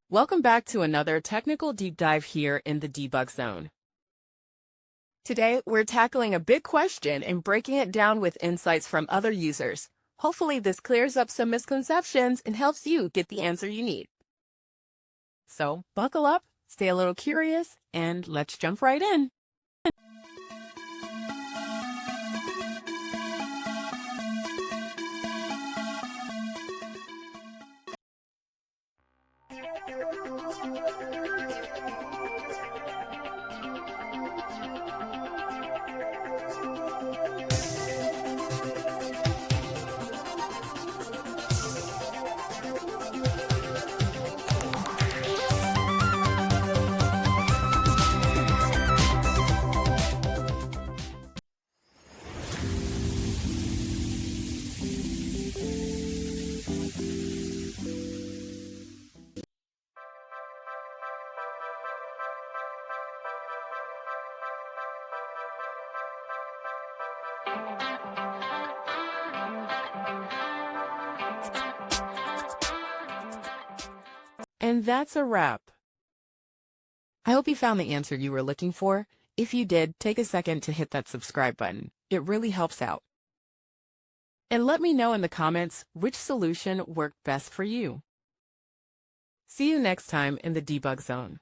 Welcome back to another technical deep dive here in the debug zone. Today, we're tackling a big question and breaking it down with insights from other users. Hopefully, this clears up some misconceptions and helps you get the answer you need. So, buckle up, stay a little curious, and let's jump right in. And that's a wrap. I hope you found the answer you were looking for. If you did, take a second to hit that subscribe button. It really helps out. And let me know in the comments which solution worked best for you. See you next time in the debug zone.